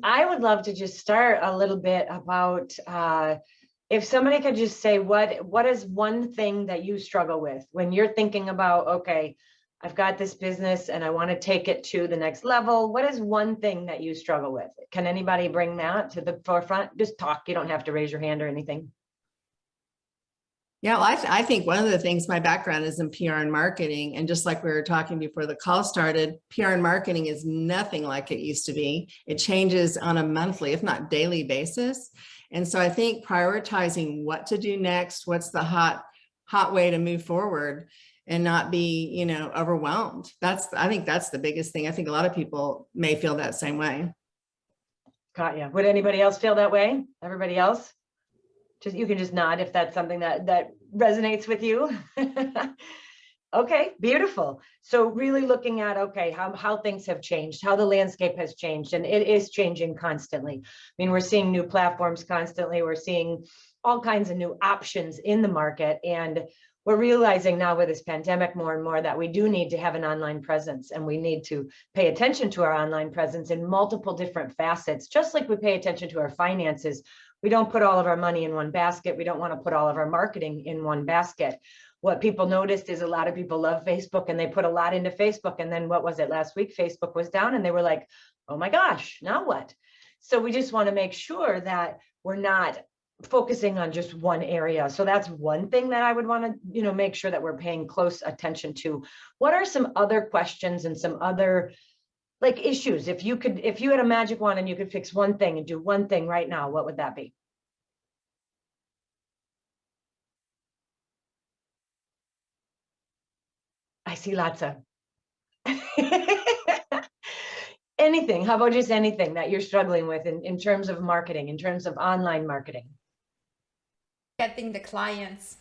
I would love to just start a little bit about if somebody could just say, what is one thing that you struggle with when you're thinking about, okay, I've got this business and I want to take it to the next level. What is one thing that you struggle with? Can anybody bring that to the forefront? Just talk. You don't have to raise your hand or anything. Yeah, well, I think one of the things, my background is in PR and marketing. And just like we were talking before the call started, PR and marketing is nothing like it used to be. It changes on a monthly, if not daily basis. And so I think prioritizing what to do next, what's the hot way to move forward and not be, overwhelmed. I think that's the biggest thing. I think a lot of people may feel that same way. Got you. Would anybody else feel that way? Everybody else? You can just nod if that's something that resonates with you. Okay, beautiful. So really looking at, okay, how things have changed, how the landscape has changed, and it is changing constantly. I mean, we're seeing new platforms constantly. We're seeing all kinds of new options in the market. And we're realizing now with this pandemic more and more that we do need to have an online presence, and we need to pay attention to our online presence in multiple different facets, just like we pay attention to our finances. We don't put all of our money in one basket. We don't want to put all of our marketing in one basket. What people noticed is a lot of people love Facebook and they put a lot into Facebook. And then what was it last week? Facebook was down and they were like, oh my gosh, now what? So we just want to make sure that we're not focusing on just one area. So that's one thing that I would want to, make sure that we're paying close attention to. What are some other questions and some other issues? If you had a magic wand and you could fix one thing and do one thing right now, what would that be? I see lots of anything. How about just anything that you're struggling with in terms of marketing, in terms of online marketing? Getting the clients.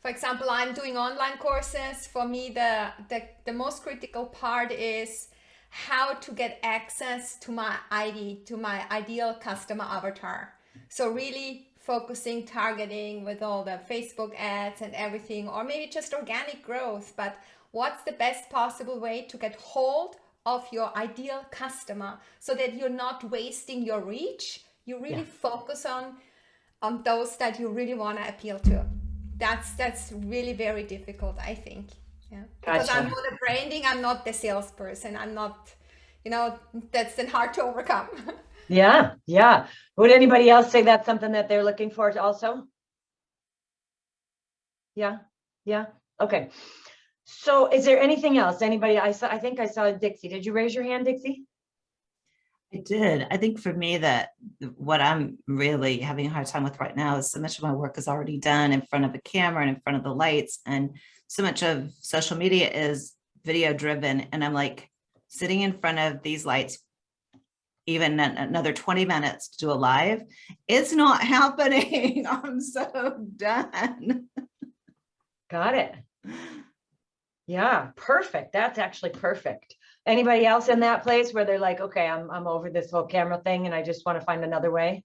For example, I'm doing online courses. For me, the most critical part is how to get access to my ideal customer avatar. So really focusing, targeting with all the Facebook ads and everything, or maybe just organic growth. But what's the best possible way to get hold of your ideal customer so that you're not wasting your reach? You really focus on those that you really want to appeal to. That's really very difficult, I think. Yeah. Because I'm not the branding, I'm not the salesperson, I'm not, that's then hard to overcome. Yeah. Would anybody else say that's something that they're looking for also? Yeah. Okay. So is there anything else? Anybody? I think I saw Dixie. Did you raise your hand, Dixie? I did. I think for me that what I'm really having a hard time with right now is so much of my work is already done in front of a camera and in front of the lights. And so much of social media is video driven. And I'm like sitting in front of these lights, even another 20 minutes to do a live. It's not happening. I'm so done. Got it. Yeah, perfect. That's actually perfect. Anybody else in that place where they're like, okay, I'm over this whole camera thing and I just want to find another way?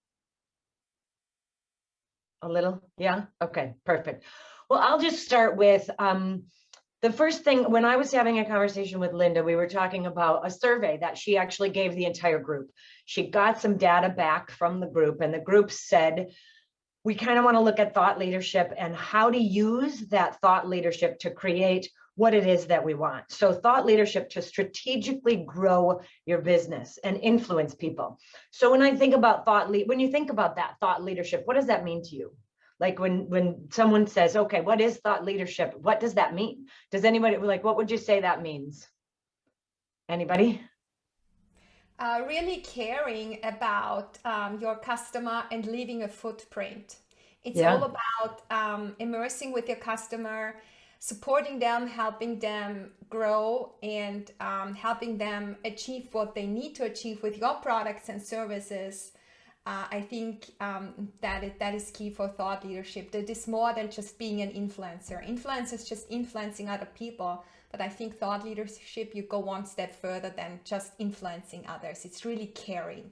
A little? Yeah. Okay, perfect. Well, I'll just start with the first thing. When I was having a conversation with Linda, we were talking about a survey that she actually gave the entire group. She got some data back from the group, and the group said, we kind of want to look at thought leadership and how to use that thought leadership to create what it is that we want. So thought leadership to strategically grow your business and influence people. So when I think about when you think about that thought leadership, what does that mean to you? Like when someone says, okay, what is thought leadership? What does that mean? Does anybody what would you say that means? Anybody? Really caring about your customer and leaving a footprint. It's all about immersing with your customer, supporting them, helping them grow, and helping them achieve what they need to achieve with your products and services. I think that is key for thought leadership. That is more than just being an influencer. Influence is just influencing other people. But I think thought leadership, you go one step further than just influencing others. It's really caring.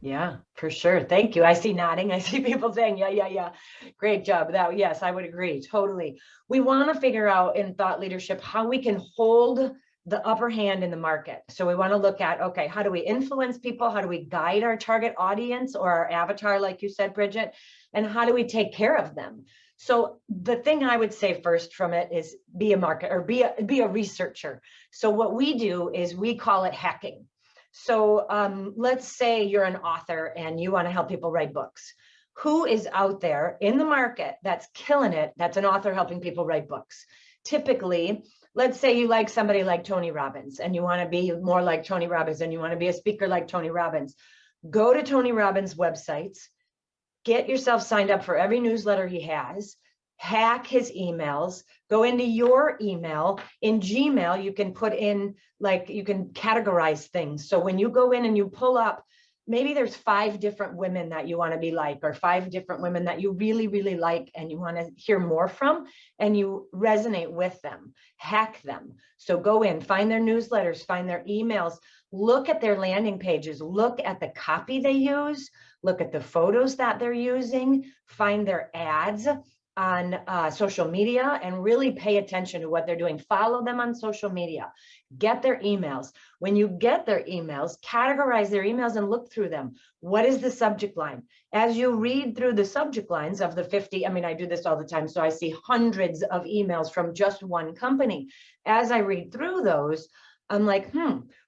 Yeah, for sure. Thank you. I see nodding. I see people saying, yeah. Great job. Yes, I would agree. Totally. We want to figure out in thought leadership how we can hold the upper hand in the market. So we want to look at, okay, how do we influence people? How do we guide our target audience or our avatar, like you said, Bridget? And how do we take care of them? So the thing I would say first from it is be a market or be a researcher. So what we do is we call it hacking. So let's say you're an author and you want to help people write books. Who is out there in the market that's killing it? That's an author helping people write books. Typically, let's say you like somebody like Tony Robbins and you want to be more like Tony Robbins and you want to be a speaker like Tony Robbins. Go to Tony Robbins' websites, get yourself signed up for every newsletter he has, hack his emails, go into your email. In Gmail, you can put in, like, you can categorize things. So when you go in and you pull up, maybe there's 5 different women that you want to be like, or 5 different women that you really, really like and you want to hear more from, and you resonate with them, hack them. So go in, find their newsletters, find their emails, look at their landing pages, look at the copy they use, look at the photos that they're using, find their ads on social media, and really pay attention to what they're doing. Follow them on social media, get their emails. When you get their emails, categorize their emails and look through them. What is the subject line? As you read through the subject lines of the 50, I mean, I do this all the time, so I see hundreds of emails from just one company. As I read through those, I'm like,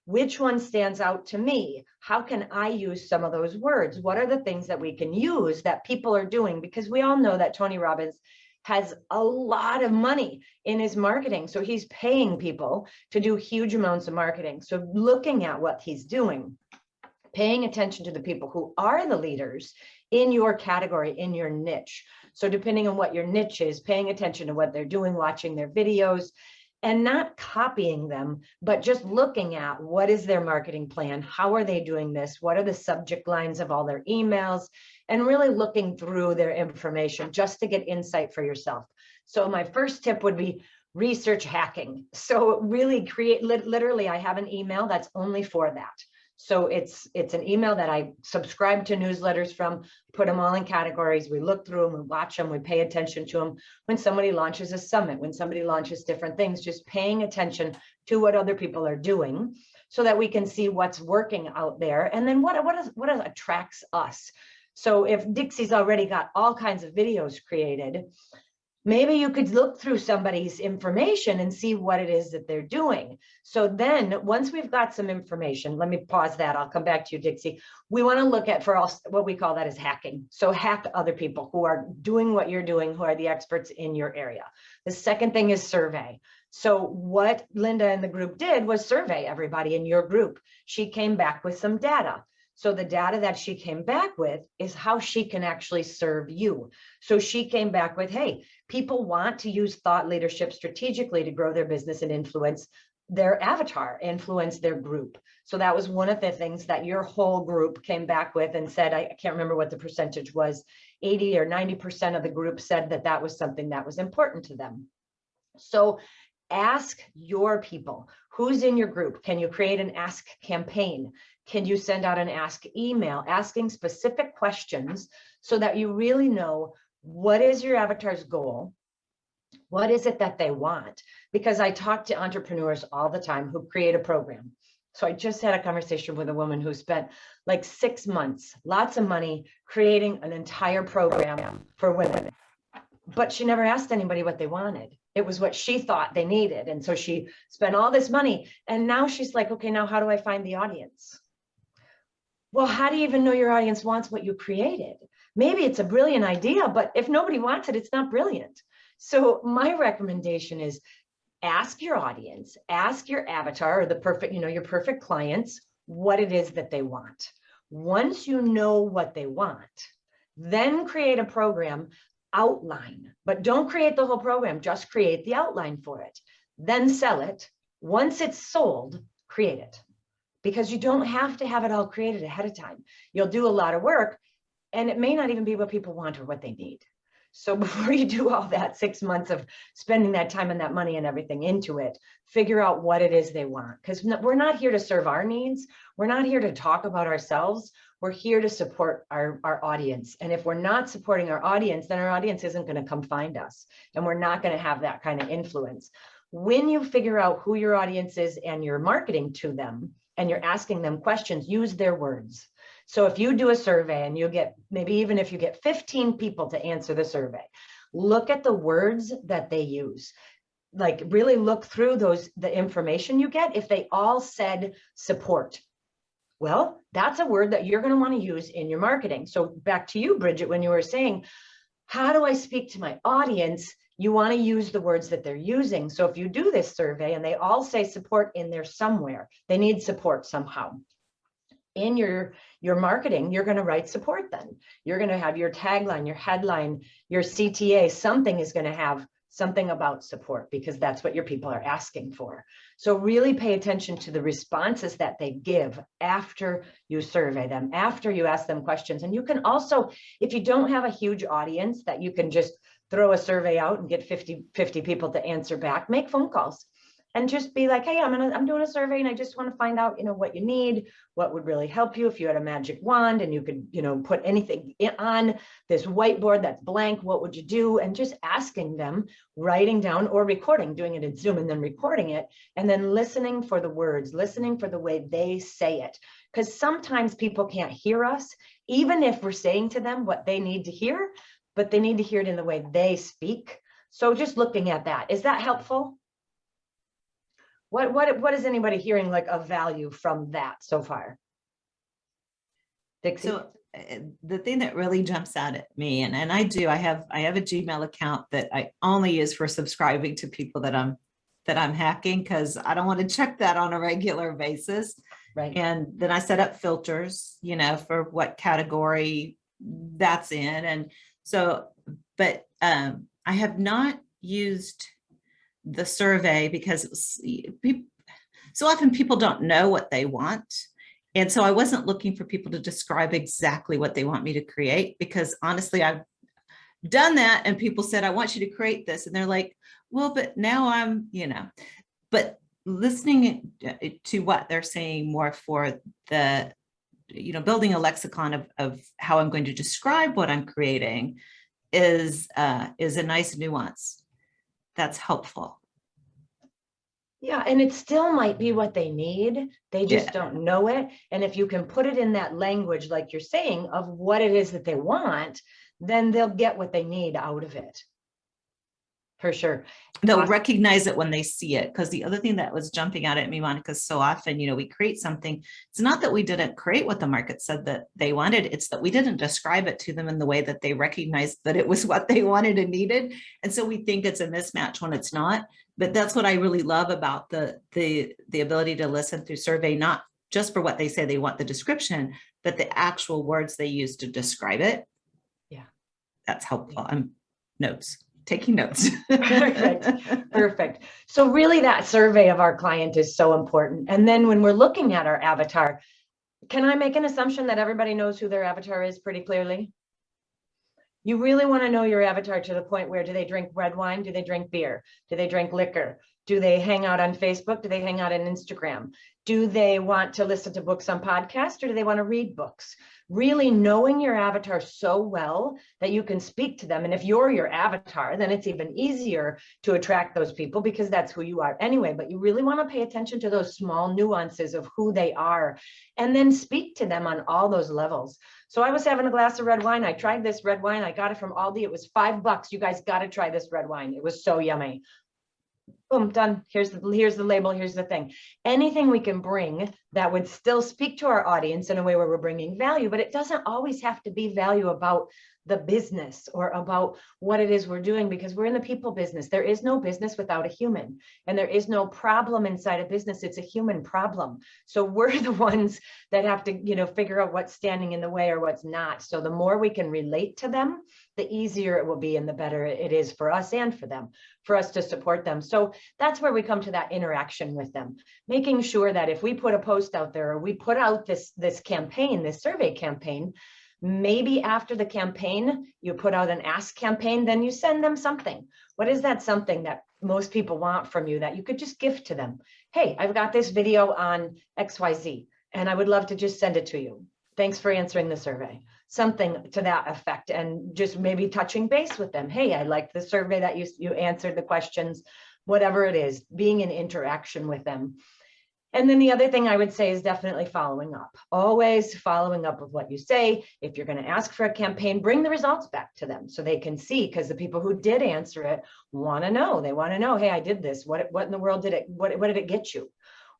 which one stands out to me? How can I use some of those words? What are the things that we can use that people are doing? Because we all know that Tony Robbins has a lot of money in his marketing. So he's paying people to do huge amounts of marketing. So looking at what he's doing, paying attention to the people who are the leaders in your category, in your niche. So depending on what your niche is, paying attention to what they're doing, watching their videos, and not copying them, but just looking at what is their marketing plan? How are they doing this? What are the subject lines of all their emails? And really looking through their information just to get insight for yourself. So my first tip would be research hacking. So really literally, I have an email that's only for that. So it's an email that I subscribe to newsletters from, put them all in categories. We look through them, we watch them, we pay attention to them. When somebody launches a summit, when somebody launches different things, just paying attention to what other people are doing so that we can see what's working out there. And then what attracts us. So if Dixie's already got all kinds of videos created, maybe you could look through somebody's information and see what it is that they're doing. So then once we've got some information, let me pause that. I'll come back to you, Dixie. We want to look at for us, what we call that is hacking. So hack other people who are doing what you're doing, who are the experts in your area. The second thing is survey. So what Linda and the group did was survey everybody in your group. She came back with some data. So the data that she came back with is how she can actually serve you. So she came back with, hey, people want to use thought leadership strategically to grow their business and influence their avatar, influence their group. So that was one of the things that your whole group came back with and said, I can't remember what the percentage was, 80 or 90% of the group said that that was something that was important to them. So ask your people, who's in your group? Can you create an ask campaign? Can you send out an ask email asking specific questions so that you really know what is your avatar's goal? What is it that they want? Because I talk to entrepreneurs all the time who create a program. So I just had a conversation with a woman who spent like 6 months, lots of money, creating an entire program for women. But she never asked anybody what they wanted. It was what she thought they needed. And so she spent all this money. And now she's like, okay, now how do I find the audience? Well, how do you even know your audience wants what you created? Maybe it's a brilliant idea, but if nobody wants it, it's not brilliant. So my recommendation is ask your audience, ask your avatar or the perfect, your perfect clients, what it is that they want. Once you know what they want, then create a program outline, but don't create the whole program, just create the outline for it. Then sell it. Once it's sold, create it. Because you don't have to have it all created ahead of time. You'll do a lot of work and it may not even be what people want or what they need. So before you do all that 6 months of spending that time and that money and everything into it, figure out what it is they want. Because we're not here to serve our needs. We're not here to talk about ourselves. We're here to support our audience. And if we're not supporting our audience, then our audience isn't going to come find us. And we're not going to have that kind of influence. when you figure out who your audience is and you're marketing to them and you're asking them questions, use their words. So if you do a survey and you get, maybe even if you get 15 people to answer the survey, look at the words that they use. Like really look through the information you get. If they all said support, well, that's a word that you're going to want to use in your marketing. So back to you, Bridget, when you were saying, how do I speak to my audience? You want to use the words that they're using. So if you do this survey and they all say support in there somewhere, they need support somehow. In your marketing, you're going to write support then. You're going to have your tagline, your headline, your CTA, something is going to have something about support because that's what your people are asking for. So really pay attention to the responses that they give after you survey them, after you ask them questions. And you can also, if you don't have a huge audience that you can just throw a survey out and get 50 people to answer back, make phone calls and just be like, hey, I'm doing a survey and I just want to find out, what you need, what would really help you. If you had a magic wand and you could, put anything on this whiteboard that's blank, what would you do? And just asking them, writing down or recording, doing it in Zoom and then recording it, and then listening for the words, listening for the way they say it. Because sometimes people can't hear us, even if we're saying to them what they need to hear, but they need to hear it in the way they speak. So just looking at that, is that helpful? What is anybody hearing like of value from that so far? Dixie? So the thing that really jumps out at me, and I have a Gmail account that I only use for subscribing to people that I'm hacking because I don't want to check that on a regular basis. Right. And then I set up filters, for what category that's in. And so, but I have not used the survey because so often people don't know what they want. And so I wasn't looking for people to describe exactly what they want me to create, because honestly, I've done that and people said, I want you to create this. And they're like, well, but now I'm, but listening to what they're saying more for the, building a lexicon of how I'm going to describe what I'm creating is a nice nuance. That's helpful. Yeah, and it still might be what they need. They just don't know it. And if you can put it in that language, like you're saying, of what it is that they want, then they'll get what they need out of it. For sure. They'll recognize it when they see it. Because the other thing that was jumping out at me, Monica, so often, we create something. It's not that we didn't create what the market said that they wanted. It's that we didn't describe it to them in the way that they recognized that it was what they wanted and needed. And so we think it's a mismatch when it's not. But that's what I really love about the ability to listen through survey, not just for what they say they want the description, but the actual words they use to describe it. Yeah. That's helpful. Taking notes. Perfect. So really that survey of our client is so important. And then when we're looking at our avatar, can I make an assumption that everybody knows who their avatar is pretty clearly? You really want to know your avatar to the point where, do they drink red wine? Do they drink beer? Do they drink liquor? Do they hang out on Facebook? Do they hang out on Instagram? Do they want to listen to books on podcasts, or do they want to read books? Really knowing your avatar so well that you can speak to them. And if you're your avatar, then it's even easier to attract those people because that's who you are anyway. But you really want to pay attention to those small nuances of who they are and then speak to them on all those levels. So I was having a glass of red wine. I tried this red wine. I got it from Aldi. It was $5. You guys got to try this red wine. It was so yummy. Boom, done. Here's the label. Here's the thing. Anything we can bring that would still speak to our audience in a way where we're bringing value, but it doesn't always have to be value about the business or about what it is we're doing, because we're in the people business. There is no business without a human, and there is no problem inside a business. It's a human problem. So we're the ones that have to, figure out what's standing in the way or what's not. So the more we can relate to them, the easier it will be and the better it is for us and for them, for us to support them. So that's where we come to that interaction with them, making sure that if we put a post out there or we put out this campaign, this survey campaign, maybe after the campaign, you put out an ask campaign, then you send them something. What is that something that most people want from you that you could just gift to them? Hey, I've got this video on XYZ, and I would love to just send it to you. Thanks for answering the survey. Something to that effect, and just maybe touching base with them. Hey, I liked the survey that you answered the questions. whatever it is, being in interaction with them. And then the other thing I would say is definitely following up, always following up with what you say. If you're going to ask for a campaign, bring the results back to them so they can see, because the people who did answer it want to know. They want to know, hey, I did this. What in the world did it, what did it get you?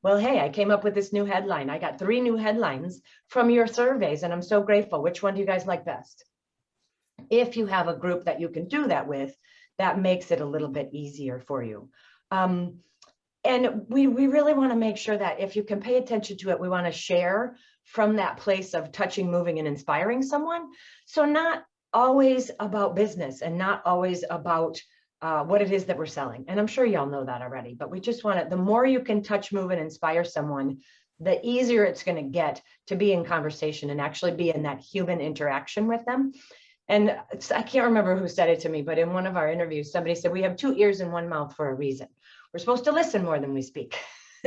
Well, hey, I came up with this new headline. I got 3 new headlines from your surveys, and I'm so grateful. Which one do you guys like best? If you have a group that you can do that with, that makes it a little bit easier for you. And we really want to make sure that if you can pay attention to it, we want to share from that place of touching, moving, and inspiring someone. So not always about business and not always about what it is that we're selling. And I'm sure y'all know that already, but we just want to, the more you can touch, move, and inspire someone, the easier it's going to get to be in conversation and actually be in that human interaction with them. And I can't remember who said it to me, but in one of our interviews, somebody said, we have 2 ears and 1 mouth for a reason. We're supposed to listen more than we speak.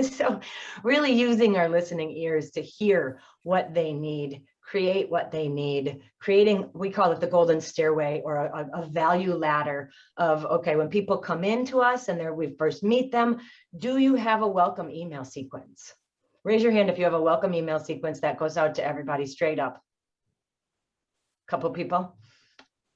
So really using our listening ears to hear what they need, create what they need, creating, we call it the golden stairway, or a value ladder of, okay, when people come into us and we first meet them, do you have a welcome email sequence? Raise your hand if you have a welcome email sequence that goes out to everybody straight up. Couple people.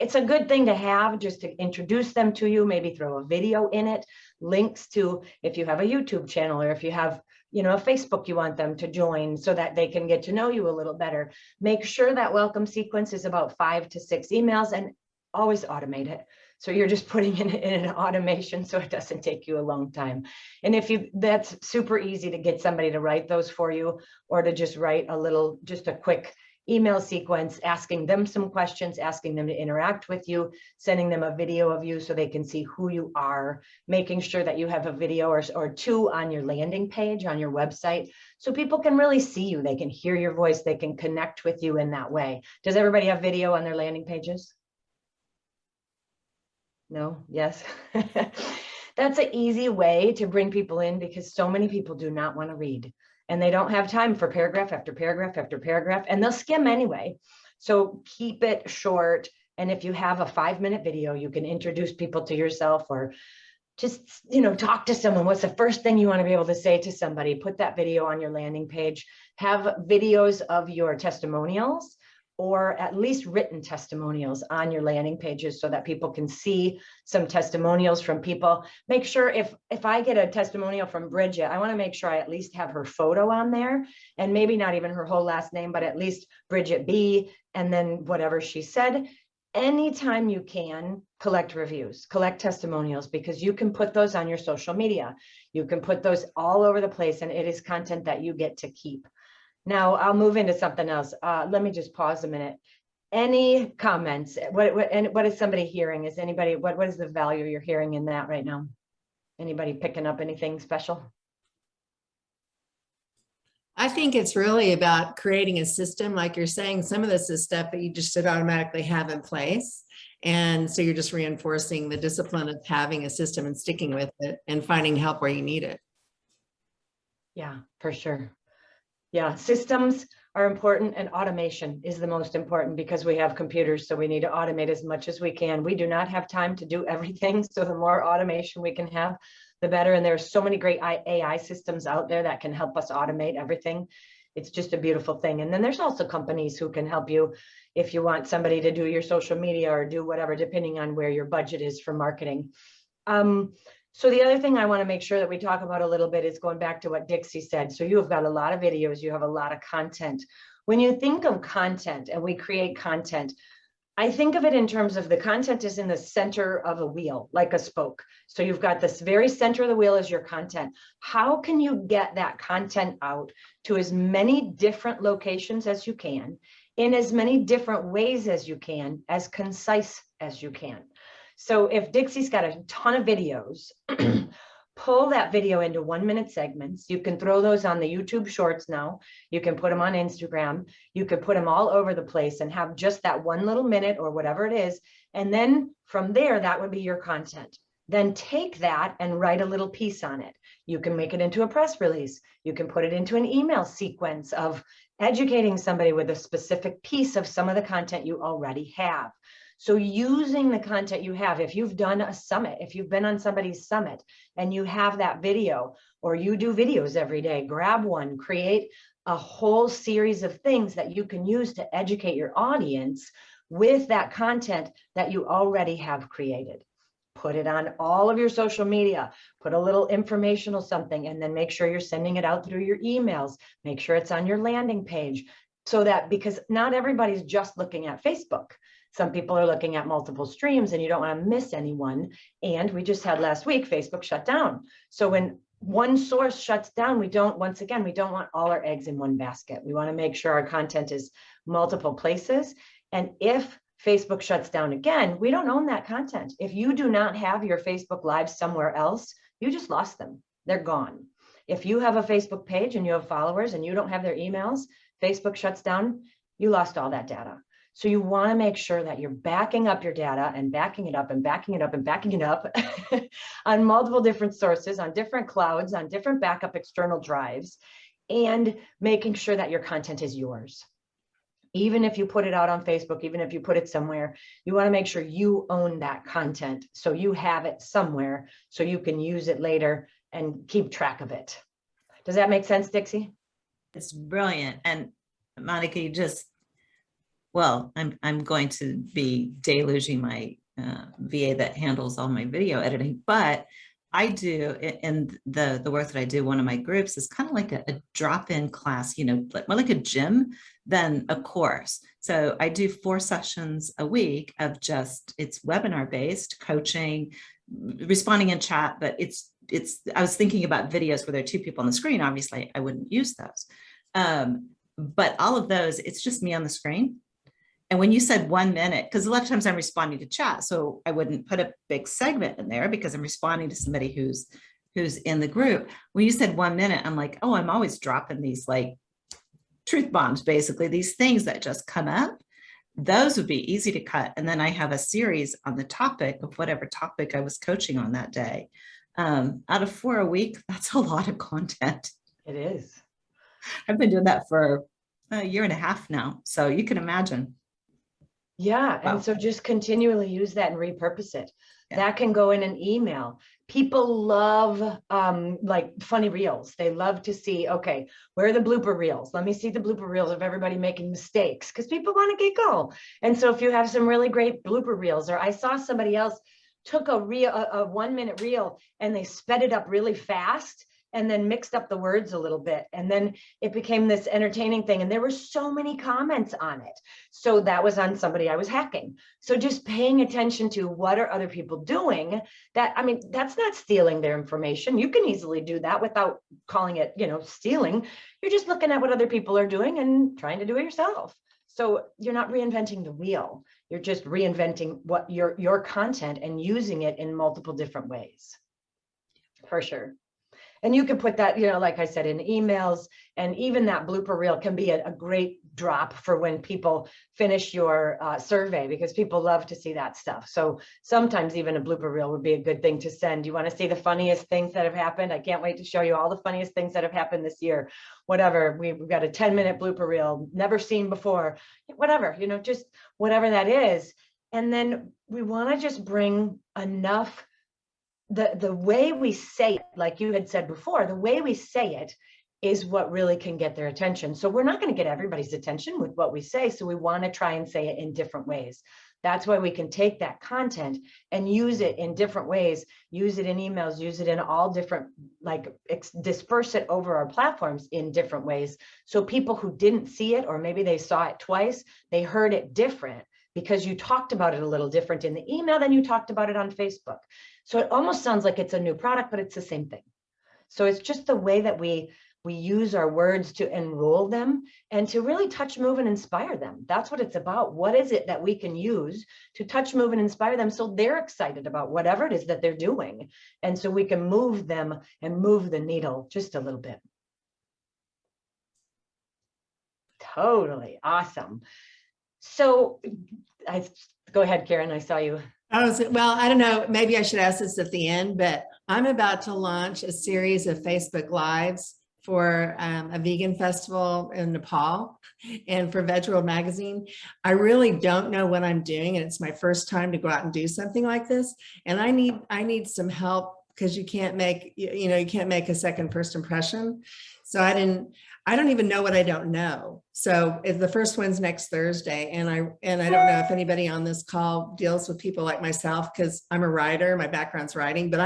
It's a good thing to have, just to introduce them to you, maybe throw a video in it, links to, if you have a YouTube channel, or if you have, a Facebook you want them to join so that they can get to know you a little better. Make sure that welcome sequence is about 5 to 6 emails, and always automate it. So you're just putting in an automation so it doesn't take you a long time. And that's super easy to get somebody to write those for you, or to just write just a quick email sequence, asking them some questions, asking them to interact with you, sending them a video of you so they can see who you are, making sure that you have a video or 2 on your landing page on your website so people can really see you. They can hear your voice. They can connect with you in that way. Does everybody have video on their landing pages? No? Yes? That's an easy way to bring people in, because so many people do not want to read. And they don't have time for paragraph after paragraph after paragraph, and they'll skim anyway. So keep it short. And if you have a 5-minute video, you can introduce people to yourself, or just, talk to someone. What's the first thing you want to be able to say to somebody? Put that video on your landing page. Have videos of your testimonials, or at least written testimonials on your landing pages so that people can see some testimonials from people. Make sure if I get a testimonial from Bridget, I want to make sure I at least have her photo on there, and maybe not even her whole last name, but at least Bridget B, and then whatever she said. Anytime you can, collect reviews, collect testimonials, because you can put those on your social media. You can put those all over the place, and it is content that you get to keep. Now I'll move into something else. Let me just pause a minute. Any comments? What is somebody hearing? Is anybody, what is the value you're hearing in that right now? Anybody picking up anything special? I think it's really about creating a system. Like you're saying, some of this is stuff that you just should automatically have in place. And so you're just reinforcing the discipline of having a system and sticking with it and finding help where you need it. Yeah, for sure. Yeah, systems are important, and automation is the most important, because we have computers, so we need to automate as much as we can. We do not have time to do everything, so the more automation we can have, the better. And there's so many great AI systems out there that can help us automate everything. It's just a beautiful thing. And then there's also companies who can help you if you want somebody to do your social media or do whatever, depending on where your budget is for marketing. So the other thing I want to make sure that we talk about a little bit is going back to what Dixie said. So you have got a lot of videos, you have a lot of content. When you think of content and we create content, I think of it in terms of the content is in the center of a wheel, like a spoke. So you've got this very center of the wheel as your content. How can you get that content out to as many different locations as you can, in as many different ways as you can, as concise as you can? So if Dixie's got a ton of videos, pull that video into 1-minute segments. You can throw those on the YouTube shorts now. You can put them on Instagram. You could put them all over the place and have just that 1 little minute or whatever it is. And then from there, that would be your content. Then take that and write a little piece on it. You can make it into a press release. You can put it into an email sequence of educating somebody with a specific piece of some of the content you already have. So using the content you have, if you've done a summit, if you've been on somebody's summit and you have that video, or you do videos every day, grab one, create a whole series of things that you can use to educate your audience with that content that you already have created. Put it on all of your social media, put a little informational something, and then make sure you're sending it out through your emails. Make sure it's on your landing page, so that, because not everybody's just looking at Facebook. Some people are looking at multiple streams, and you don't want to miss anyone. And we just had last week, Facebook shut down. So when one source shuts down, we don't want all our eggs in one basket. We want to make sure our content is multiple places. And if Facebook shuts down again, we don't own that content. If you do not have your Facebook Live somewhere else, you just lost them. They're gone. If you have a Facebook page and you have followers and you don't have their emails, Facebook shuts down, you lost all that data. So you want to make sure that you're backing up your data and backing it up and backing it up and backing it up on multiple different sources, on different clouds, on different backup external drives, and making sure that your content is yours. Even if you put it out on Facebook, even if you put it somewhere, you want to make sure you own that content. So you have it somewhere so you can use it later and keep track of it. Does that make sense, Dixie? It's brilliant. And Monica, I'm going to be deluging my VA that handles all my video editing, but I do, in the work that I do, one of my groups is kind of like a drop-in class, more like a gym than a course. So I do 4 sessions a week of it's webinar based coaching, responding in chat, but I was thinking about videos where there are 2 people on the screen. Obviously I wouldn't use those. But all of those, it's just me on the screen. And when you said 1 minute, because a lot of times I'm responding to chat, so I wouldn't put a big segment in there because I'm responding to somebody who's in the group. When you said 1 minute, I'm like, oh, I'm always dropping these like truth bombs, basically these things that just come up. Those would be easy to cut. And then I have a series on the topic of whatever topic I was coaching on that day. Out of 4 a week, that's a lot of content. It is. I've been doing that for a year and a half now. So you can imagine. Yeah. Wow. And so just continually use that and repurpose it. Yeah. That can go in an email. People love like funny reels. They love to see, okay, where are the blooper reels? Let me see the blooper reels of everybody making mistakes, because people want to giggle. And so if you have some really great blooper reels, or I saw somebody else took a 1 minute reel and they sped it up really fast and then mixed up the words a little bit. And then it became this entertaining thing. And there were so many comments on it. So that was on somebody I was hacking. So just paying attention to what are other people doing, that's not stealing their information. You can easily do that without calling it, stealing. You're just looking at what other people are doing and trying to do it yourself. So you're not reinventing the wheel. You're just reinventing what your content and using it in multiple different ways. For sure. And you can put that, like I said, in emails, and even that blooper reel can be a great drop for when people finish your survey, because people love to see that stuff. So sometimes even a blooper reel would be a good thing to send. You want to see the funniest things that have happened? I can't wait to show you all the funniest things that have happened this year. Whatever, we've got a 10-minute blooper reel, never seen before, whatever, just whatever that is. And then we want to just bring enough. The way we say it, like you had said before, the way we say it is what really can get their attention. So we're not going to get everybody's attention with what we say. So we want to try and say it in different ways. That's why we can take that content and use it in different ways, use it in emails, use it in all different, disperse it over our platforms in different ways. So people who didn't see it, or maybe they saw it twice, they heard it different because you talked about it a little different in the email than you talked about it on Facebook. So it almost sounds like it's a new product, but it's the same thing. So it's just the way that we use our words to enroll them and to really touch, move, and inspire them. That's what it's about. What is it that we can use to touch, move, and inspire them so they're excited about whatever it is that they're doing? And so we can move them and move the needle just a little bit. Totally awesome. So go ahead, Karen, I saw you. Well, I don't know, maybe I should ask this at the end, but I'm about to launch a series of Facebook Lives for a vegan festival in Nepal and for Veg World magazine. I really don't know what I'm doing, and it's my first time to go out and do something like this. And I need some help, because you can't make, you can't make a second first impression. So I don't even know what I don't know. So if the first one's next Thursday, and I don't know if anybody on this call deals with people like myself, because I'm a writer, my background's writing, but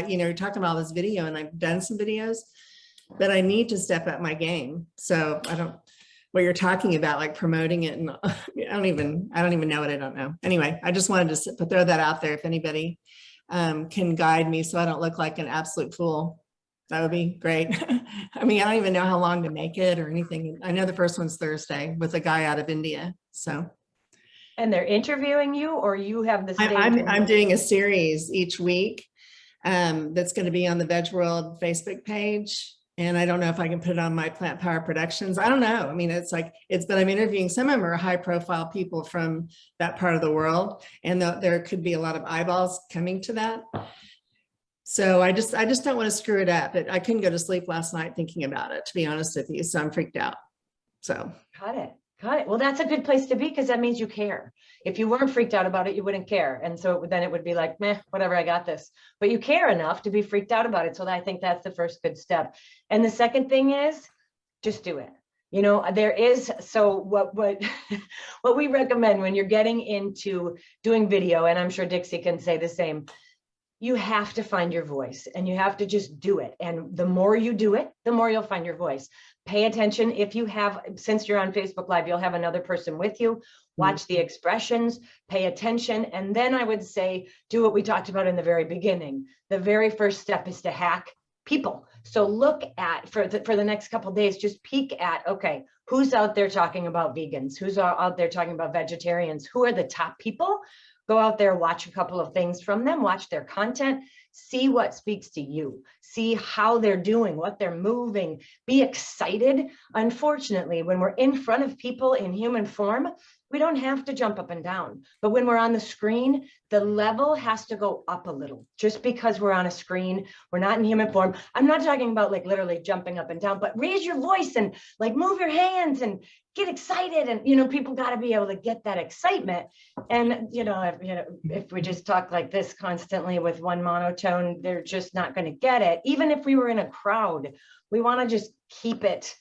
you're talking about all this video, and I've done some videos, but I need to step up my game. So what you're talking about, like promoting it, and I don't even know what I don't know. Anyway, I just wanted to throw that out there. If anybody can guide me so I don't look like an absolute fool, that would be great. I mean, I don't even know how long to make it or anything. I know the first one's Thursday with a guy out of India. So. And they're interviewing you, or you have the stage? I'm doing a series each week that's going to be on the Veg World Facebook page. And I don't know if I can put it on my Plant Power Productions. I don't know. I mean, but I'm interviewing, some of them are high profile people from that part of the world. And there could be a lot of eyeballs coming to that. So I just don't want to screw it up. But I couldn't go to sleep last night thinking about it, to be honest with you. So I'm freaked out. So. Got it. Well, that's a good place to be, because that means you care. If you weren't freaked out about it, you wouldn't care. And so then it would be like, meh, whatever, I got this. But you care enough to be freaked out about it. So I think that's the first good step. And the second thing is just do it. There is, so what what we recommend when you're getting into doing video, and I'm sure Dixie can say the same, you have to find your voice, and you have to just do it. And the more you do it, the more you'll find your voice. Pay attention. If you have, since you're on Facebook Live, you'll have another person with you. Watch the expressions, pay attention. And then I would say, do what we talked about in the very beginning. The very first step is to hack people. So look at, for the next couple of days, just peek at, okay, who's out there talking about vegans? Who's out there talking about vegetarians? Who are the top people? Go out there, watch a couple of things from them, watch their content, see what speaks to you, see how they're doing, what they're moving, be excited. Unfortunately, when we're in front of people in human form, we don't have to jump up and down. But when we're on the screen, the level has to go up a little. Just because we're on a screen, we're not in human form. I'm not talking about like literally jumping up and down, but raise your voice and like move your hands and get excited. And, people got to be able to get that excitement. And, if we just talk like this constantly with one monotone, they're just not going to get it. Even if we were in a crowd, we want to just keep it,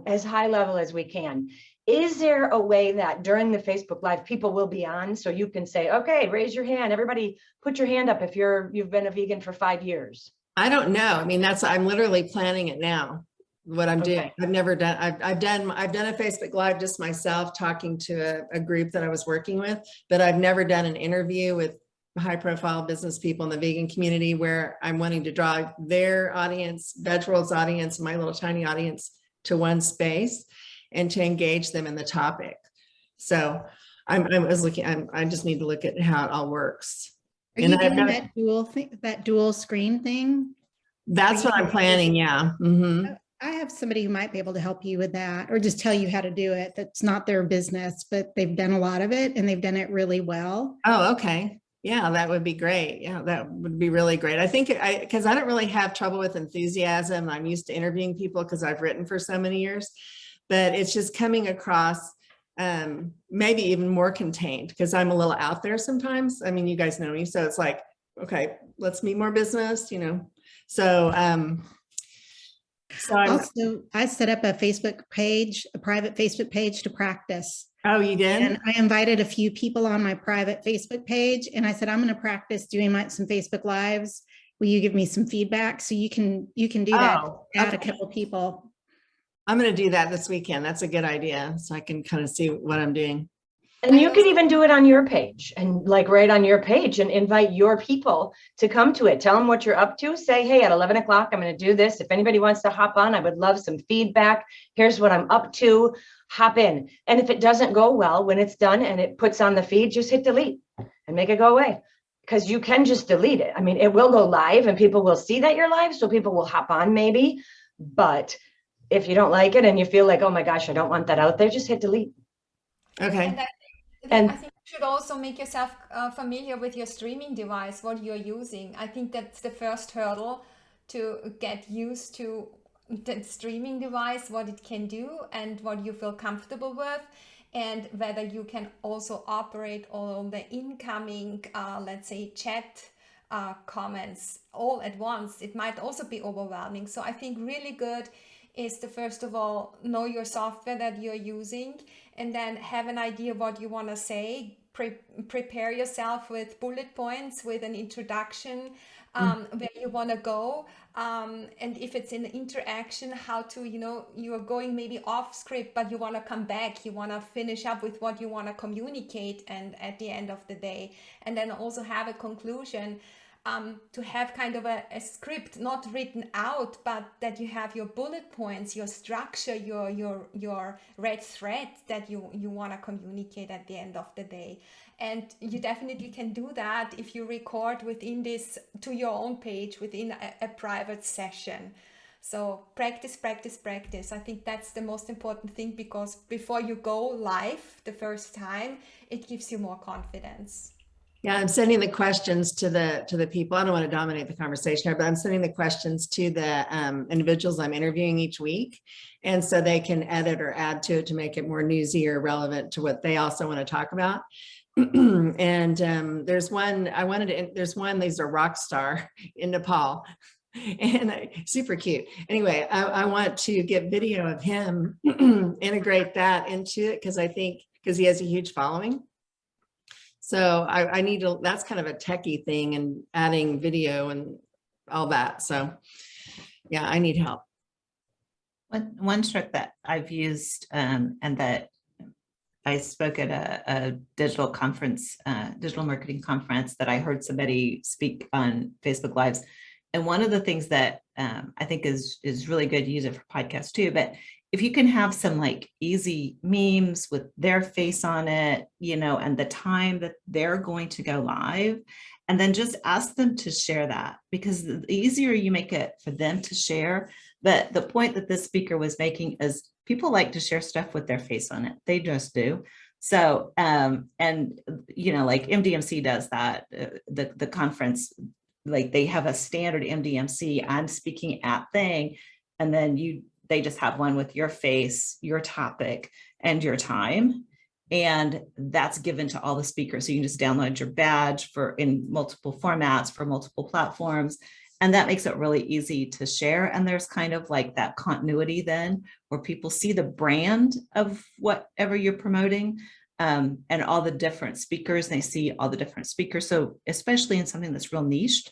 as high level as we can. Is there a way that during the Facebook Live, people will be on, so you can say, okay, raise your hand, everybody put your hand up if you've been a vegan for 5 years? I don't know. I mean, I'm literally planning it now, what I'm doing. I've never done, I've done a Facebook Live just myself talking to a group that I was working with, but I've never done an interview with high profile business people in the vegan community where I'm wanting to draw their audience, Veg World's audience, my little tiny audience to one space and to engage them in the topic. So I just need to look at how it all works. Are you doing that dual thing, that dual screen thing? That's what I'm planning. Yeah. Mm-hmm. I have somebody who might be able to help you with that, or just tell you how to do it. That's not their business, but they've done a lot of it and they've done it really well. Oh, okay. Yeah, that would be great. Yeah, that would be really great. I think because I don't really have trouble with enthusiasm. I'm used to interviewing people because I've written for so many years, but it's just coming across maybe even more contained because I'm a little out there sometimes. I mean, you guys know me. So it's like, okay, let's meet more business, So, also, I set up a Facebook page, a private Facebook page to practice. Oh, you did? And I invited a few people on my private Facebook page and I said, I'm going to practice doing some Facebook Lives. Will you give me some feedback? So you can do that. Add a couple people. I'm going to do that this weekend. That's a good idea. So I can kind of see what I'm doing. And you could even do it on your page and like right on your page and invite your people to come to it. Tell them what you're up to. Say, hey, at 11 o'clock, I'm going to do this. If anybody wants to hop on, I would love some feedback. Here's what I'm up to. Hop in. And if it doesn't go well, when it's done and it puts on the feed, just hit delete and make it go away. Because you can just delete it. I mean, it will go live and people will see that you're live. So people will hop on maybe. But if you don't like it and you feel like, oh my gosh, I don't want that out there, just hit delete. Okay. And I think you should also make yourself familiar with your streaming device, what you're using. I think that's the first hurdle to get used to the streaming device, what it can do and what you feel comfortable with, and whether you can also operate all of the incoming, let's say, chat comments all at once. It might also be overwhelming. So I think really good is to first of all know your software that you're using, and then have an idea what you want to say. Prepare yourself with bullet points, with an introduction, where you want to go, and if it's an interaction, how to, you're going maybe off script, but you want to come back, you want to finish up with what you want to communicate, and at the end of the day, and then also have a conclusion. To have kind of a script not written out, but that you have your bullet points, your structure, your red thread that you want to communicate at the end of the day. And you definitely can do that if you record within this, to your own page, within a private session. So practice, practice, practice. I think that's the most important thing, because before you go live the first time, it gives you more confidence. Yeah, I'm sending the questions to the people. I don't want to dominate the conversation here, but I'm sending the questions to the individuals I'm interviewing each week. And so they can edit or add to it to make it more newsy or relevant to what they also want to talk about. And there's one, there's a rock star in Nepal, and super cute. Anyway, I want to get video of him, integrate that into it, because he has a huge following. So I need to, that's kind of a techie thing, and adding video and all that. So yeah, I need help. One trick that I've used and that I spoke at a digital conference, digital marketing conference, that I heard somebody speak on Facebook Lives. And one of the things that I think is really good, use it for podcasts too, but if you can have some like easy memes with their face on it, and the time that they're going to go live, and then just ask them to share that, because the easier you make it for them to share. But the point that this speaker was making is people like to share stuff with their face on it. They just do. So, and like MDMC does that, the conference, like they have a standard MDMC, I'm speaking at thing, and then they just have one with your face, your topic, and your time. And that's given to all the speakers. So you can just download your badge in multiple formats for multiple platforms. And that makes it really easy to share. And there's kind of like that continuity then, where people see the brand of whatever you're promoting, and all the different speakers, they see all the different speakers. So especially in something that's real niched,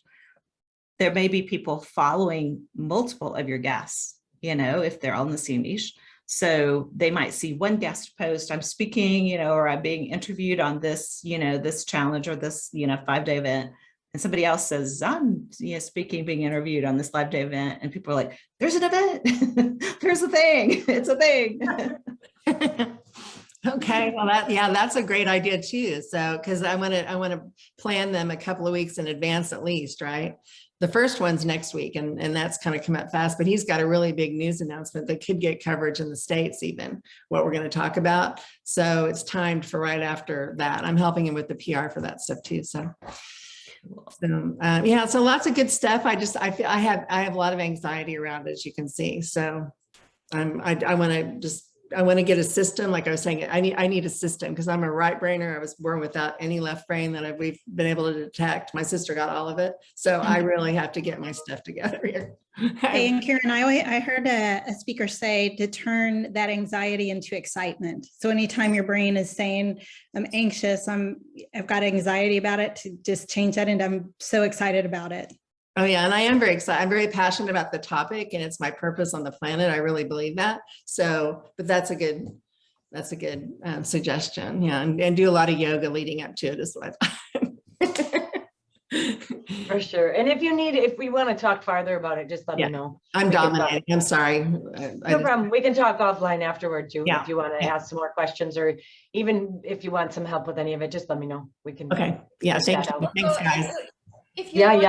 there may be people following multiple of your guests, if they're all in the same niche. So they might see one guest post, I'm speaking, or I'm being interviewed on this, this challenge or this, 5-day event. And somebody else says, I'm speaking, being interviewed on this 5-day event. And people are like, there's an event, there's a thing, it's a thing. Okay, well that's a great idea too. So, because I want to plan them a couple of weeks in advance at least, right? The first one's next week, and that's kind of come up fast, but he's got a really big news announcement that could get coverage in the States, even what we're going to talk about. So it's timed for right after that. I'm helping him with the PR for that stuff too. So yeah, so lots of good stuff. I have a lot of anxiety around it, as you can see. So I want to get a system. Like I was saying, I need a system, because I'm a right brainer. I was born without any left brain that we've been able to detect. My sister got all of it. So I really have to get my stuff together here. Hey, and Karen, I heard a speaker say to turn that anxiety into excitement. So anytime your brain is saying, I'm anxious, I've got anxiety about it, to just change that into, I'm so excited about it. Oh yeah, and I am very excited. I'm very passionate about the topic, and it's my purpose on the planet. I really believe that. So, but that's a good suggestion. Yeah, and do a lot of yoga leading up to it as well. For sure. And if we want to talk farther about it, just let me know. I'm dominating. I'm sorry. No problem. We can talk offline afterward too. Yeah. If you want to ask some more questions, or even if you want some help with any of it, just let me know. We can. Okay. Yeah. Thank you. Thanks, guys. If you want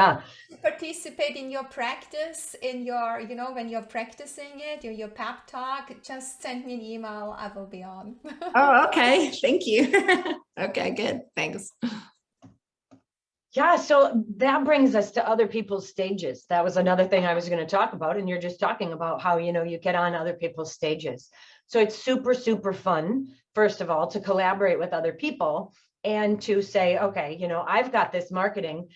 to participate in your practice, in your, when you're practicing it, your pep talk, just send me an email. I will be on. Oh, okay. Thank you. Okay, good. Thanks. Yeah, so that brings us to other people's stages. That was another thing I was going to talk about. And you're just talking about how, you get on other people's stages. So it's super, super fun, first of all, to collaborate with other people and to say, okay, I've got this marketing,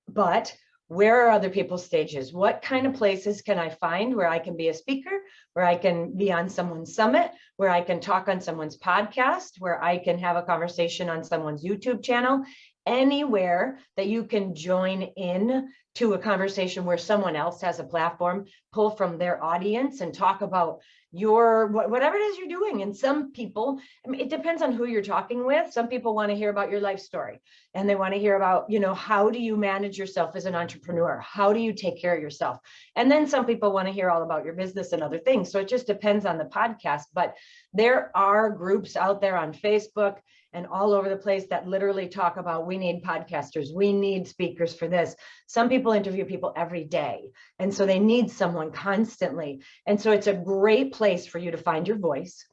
but where are other people's stages? What kind of places can I find where I can be a speaker, where I can be on someone's summit, where I can talk on someone's podcast, where I can have a conversation on someone's YouTube channel, anywhere that you can join in to a conversation where someone else has a platform, pull from their audience and talk about whatever it is you're doing. And some people, it depends on who you're talking with. Some people want to hear about your life story, and they want to hear about, how do you manage yourself as an entrepreneur? How do you take care of yourself? And then some people want to hear all about your business and other things. So it just depends on the podcast. But there are groups out there on Facebook and all over the place that literally talk about, we need podcasters, we need speakers for this. Some people interview people every day, and so they need someone constantly. And so it's a great place for you to find your voice,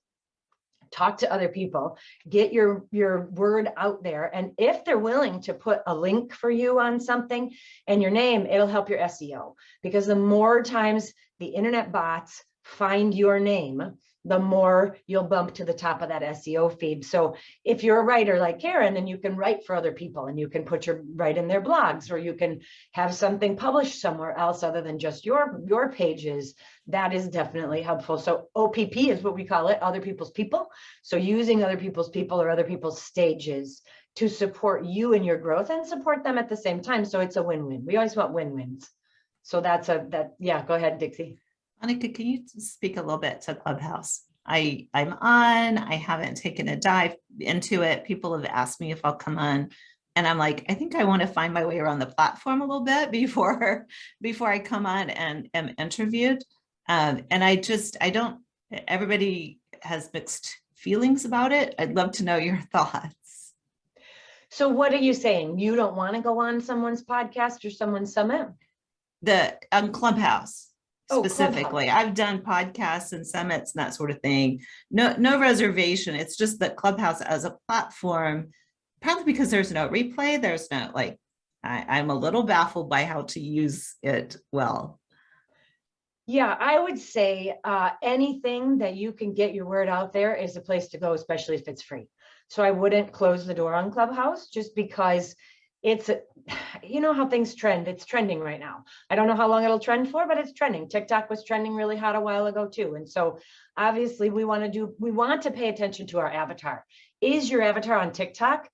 talk to other people, get your word out there. And if they're willing to put a link for you on something and your name, it'll help your SEO, because the more times the internet bots find your name, the more you'll bump to the top of that SEO feed. So if you're a writer like Karen, then you can write for other people and you can write in their blogs, or you can have something published somewhere else other than just your pages. That is definitely helpful. So OPP is what we call it, other people's people. So using other people's people or other people's stages to support you in your growth and support them at the same time. So it's a win-win. We always want win-wins. So yeah, go ahead, Dixie. Monica, can you speak a little bit to Clubhouse? I haven't taken a dive into it. People have asked me if I'll come on, and I'm like, I think I want to find my way around the platform a little bit before I come on and am interviewed. And everybody has mixed feelings about it. I'd love to know your thoughts. So what are you saying? You don't want to go on someone's podcast or someone's summit? On Clubhouse. Specifically, Clubhouse. I've done podcasts and summits and that sort of thing. No reservation. It's just that Clubhouse as a platform, probably because there's no replay, there's no I'm a little baffled by how to use it well. Yeah, I would say anything that you can get your word out there is a place to go, especially if it's free. So I wouldn't close the door on Clubhouse, just because it's, how things trend. It's trending right now. I don't know how long it'll trend for, but it's trending. TikTok was trending really hot a while ago too. And so obviously we want to pay attention to our avatar. Is your avatar on TikTok?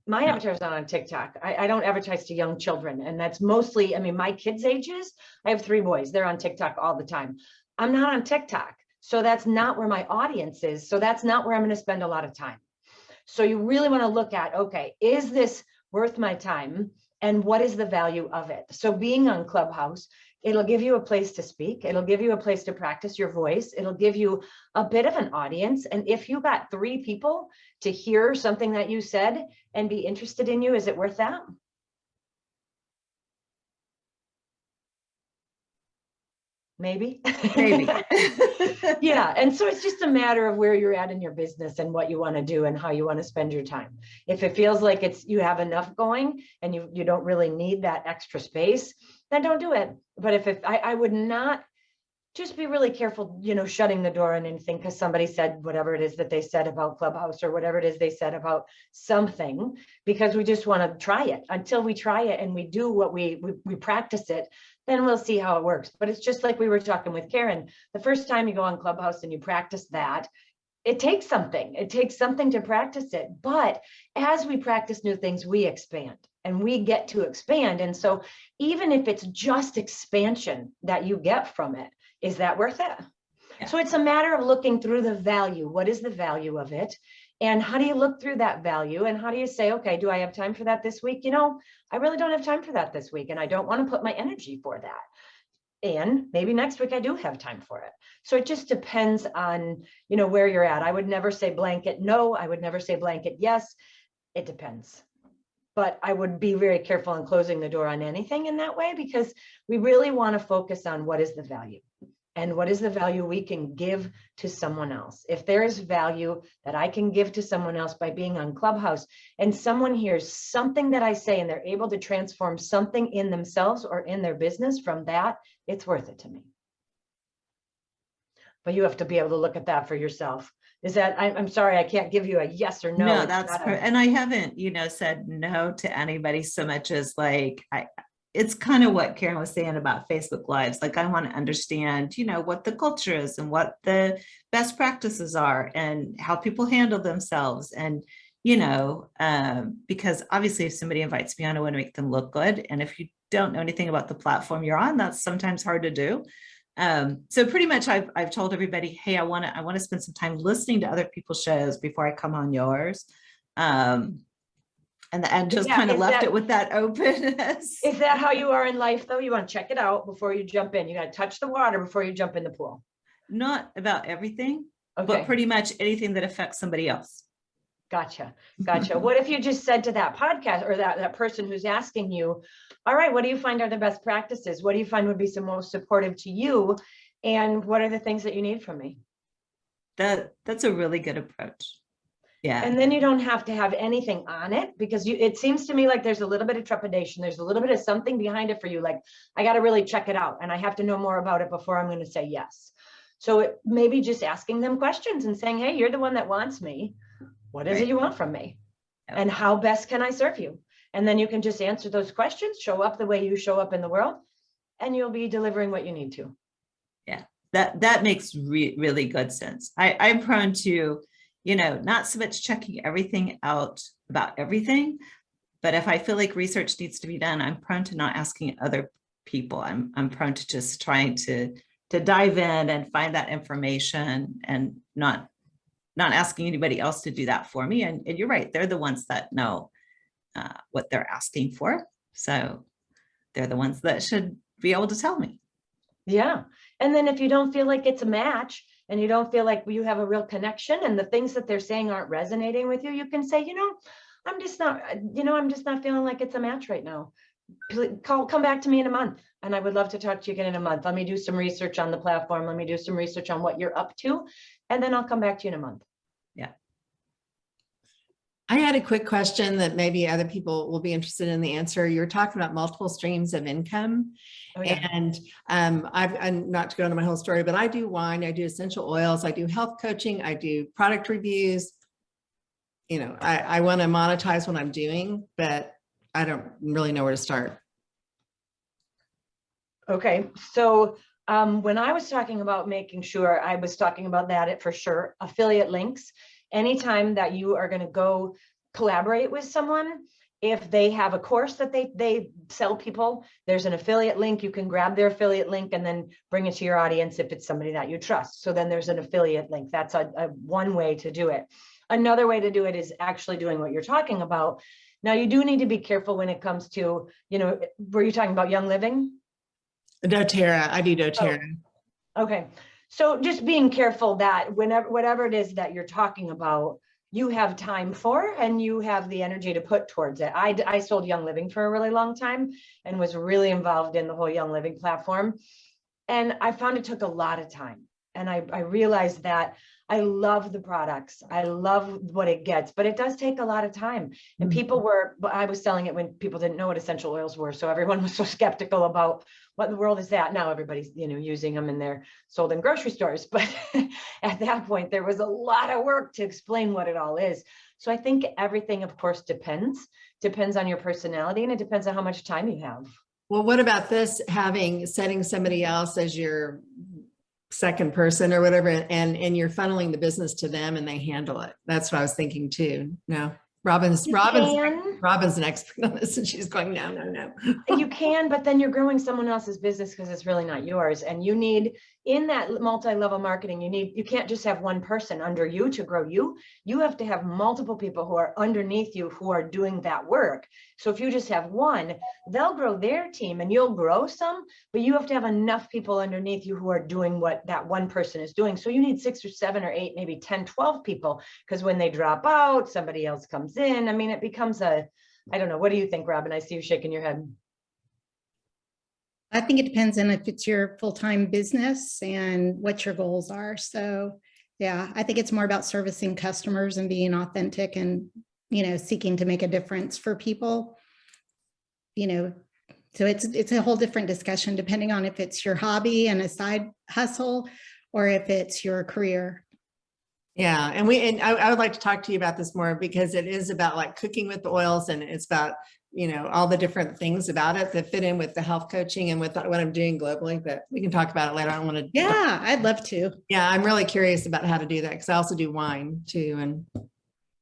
My avatar is not on TikTok. I don't advertise to young children. And that's mostly, my kids' ages. I have 3 boys. They're on TikTok all the time. I'm not on TikTok. So that's not where my audience is. So that's not where I'm going to spend a lot of time. So you really want to look at, okay, is this worth my time? And what is the value of it? So being on Clubhouse, it'll give you a place to speak. It'll give you a place to practice your voice. It'll give you a bit of an audience. And if you got 3 people to hear something that you said and be interested in you, is it worth that? Maybe. Yeah. And so it's just a matter of where you're at in your business and what you want to do and how you want to spend your time. If it feels like you have enough going and you don't really need that extra space, then don't do it. But if I would not, just be really careful, shutting the door on anything because somebody said whatever it is that they said about Clubhouse or whatever it is they said about something, because we just want to try it. Until we try it and we do what we practice it, then we'll see how it works. But it's just like we were talking with Karen. The first time you go on Clubhouse and you practice that, it takes something. It takes something to practice it. But as we practice new things, we expand and we get to expand. And so even if it's just expansion that you get from it, is that worth it? Yeah. So it's a matter of looking through the value. What is the value of it? And how do you look through that value? And how do you say, okay, do I have time for that this week? I really don't have time for that this week. And I don't want to put my energy for that. And maybe next week I do have time for it. So it just depends on, where you're at. I would never say blanket no. I would never say blanket yes. It depends. But I would be very careful in closing the door on anything in that way, because we really want to focus on what is the value. and what is the value we can give to someone else. If there is value that I can give to someone else by being on Clubhouse, and someone hears something that I say and they're able to transform something in themselves or in their business from that, it's worth it to me. But you have to be able to look at that for yourself. Is that, I'm sorry, I can't give you a yes or no. No, It's that's, not and I haven't, said no to anybody so much as like, it's kind of what Karen was saying about Facebook Lives. Like, I want to understand, what the culture is and what the best practices are and how people handle themselves. And, because obviously if somebody invites me on, I want to make them look good. And if you don't know anything about the platform you're on, that's sometimes hard to do. So pretty much I've told everybody, hey, I want to spend some time listening to other people's shows before I come on yours. And just kind of left it with that openness. Is that how you are in life though? You want to check it out before you jump in. You got to touch the water before you jump in the pool. Not about everything, Okay. but pretty much anything that affects somebody else. Gotcha. What if you just said to that podcast or that person who's asking you, all right, what do you find are the best practices? What do you find would be some most supportive to you? And what are the things that you need from me? That's a really good approach. Yeah. And then you don't have to have anything on it, because it seems to me like there's a little bit of trepidation. There's a little bit of something behind it for you. Like, I got to really check it out and I have to know more about it before I'm going to say yes. So maybe just asking them questions and saying, hey, you're the one that wants me. What is it you want from me? And how best can I serve you? And then you can just answer those questions, show up the way you show up in the world, and you'll be delivering what you need to. Yeah, that makes really good sense. I'm prone to, not so much checking everything out about everything, but if I feel like research needs to be done, I'm prone to not asking other people. I'm prone to just trying to dive in and find that information and not asking anybody else to do that for me. And you're right, they're the ones that know what they're asking for. So they're the ones that should be able to tell me. Yeah. And then if you don't feel like it's a match and you don't feel like you have a real connection and the things that they're saying aren't resonating with you, you can say, I'm just not feeling like it's a match right now. Come back to me in a month. And I would love to talk to you again in a month. Let me do some research on the platform. Let me do some research on what you're up to. And then I'll come back to you in a month. Yeah. I had a quick question that maybe other people will be interested in the answer. You're talking about multiple streams of income. Oh, yeah. And I'm not to go into my whole story, but I do wine, I do essential oils, I do health coaching, I do product reviews. I want to monetize what I'm doing, but I don't really know where to start. Okay. So when I was talking about making sure, I was talking about that for sure. Affiliate links. Anytime that you are going to go collaborate with someone, if they have a course that they sell people, there's an affiliate link. You can grab their affiliate link and then bring it to your audience if it's somebody that you trust. So then there's an affiliate link. That's a one way to do it. Another way to do it is actually doing what you're talking about. Now, you do need to be careful when it comes to, were you talking about Young Living? doTERRA, I do doTERRA. Oh, okay. So just being careful that whatever it is that you're talking about, you have time for and you have the energy to put towards it. I sold Young Living for a really long time and was really involved in the whole Young Living platform. And I found it took a lot of time. And I realized that I love the products. I love what it gets, but it does take a lot of time. And I was selling it when people didn't know what essential oils were. So everyone was so skeptical about what in the world is that. Now everybody's, using them and they're sold in grocery stores. But at that point, there was a lot of work to explain what it all is. So I think everything, of course, depends on your personality, and it depends on how much time you have. Well, what about this, setting somebody else as your second person or whatever, and you're funneling the business to them and they handle it? That's what I was thinking too. No, Robin's an expert on this, and she's going, no. You can, but then you're growing someone else's business because it's really not yours. And you need, in that multi-level marketing, you can't just have one person under you to grow you. You have to have multiple people who are underneath you who are doing that work. So if you just have one, they'll grow their team and you'll grow some, but you have to have enough people underneath you who are doing what that one person is doing. So you need 6 or 7 or 8, maybe 10, 12 people, because when they drop out, somebody else comes in. I mean, it becomes I don't know. What do you think, Robin? I see you shaking your head. I think it depends on if it's your full-time business and what your goals are. So yeah, I think it's more about servicing customers and being authentic and, seeking to make a difference for people. So it's a whole different discussion depending on if it's your hobby and a side hustle or if it's your career. Yeah. And I would like to talk to you about this more because it is about like cooking with the oils, and it's about, all the different things about it that fit in with the health coaching and with what I'm doing globally, but we can talk about it later. I don't want to. Yeah, I'd love to. Yeah. I'm really curious about how to do that because I also do wine too and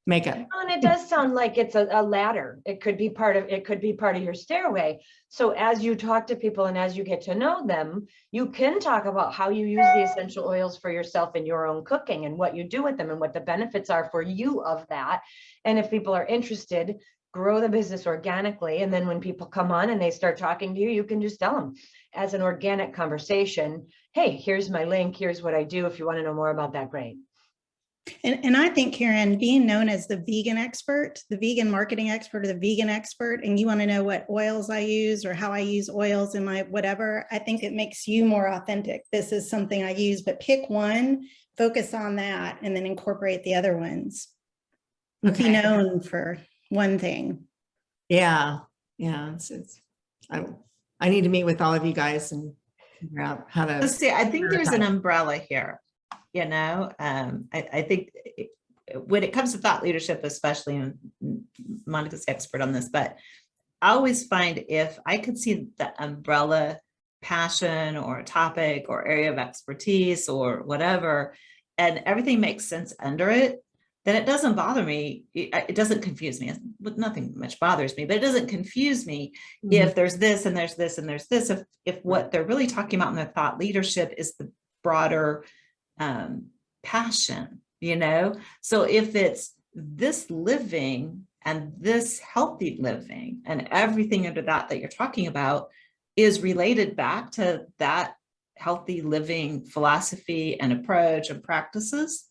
makeup. And it does sound like it's a ladder. It could be part of your stairway. So as you talk to people and as you get to know them, you can talk about how you use the essential oils for yourself in your own cooking and what you do with them and what the benefits are for you of that. And if people are interested, grow the business organically. And then when people come on and they start talking to you, you can just tell them as an organic conversation, hey, here's my link. Here's what I do. If you want to know more about that, great. And I think, Karen, being known as the vegan expert, the vegan marketing expert, or the vegan expert, and you want to know what oils I use or how I use oils in my whatever, I think it makes you more authentic. This is something I use, but pick one, focus on that, and then incorporate the other ones. Okay. Be known for one thing. Yeah. Yeah. I need to meet with all of you guys and figure out how to. Let's see, I think there's an umbrella here. I think when it comes to thought leadership, especially, and Monica's expert on this, but I always find if I could see the umbrella passion or topic or area of expertise or whatever, and everything makes sense under it, then it doesn't bother me. It doesn't confuse me. Nothing much bothers me, but it doesn't confuse me if there's this and there's this and there's this. If what they're really talking about in their thought leadership is the broader passion, so if it's this living and this healthy living and everything under that you're talking about is related back to that healthy living philosophy and approach and practices,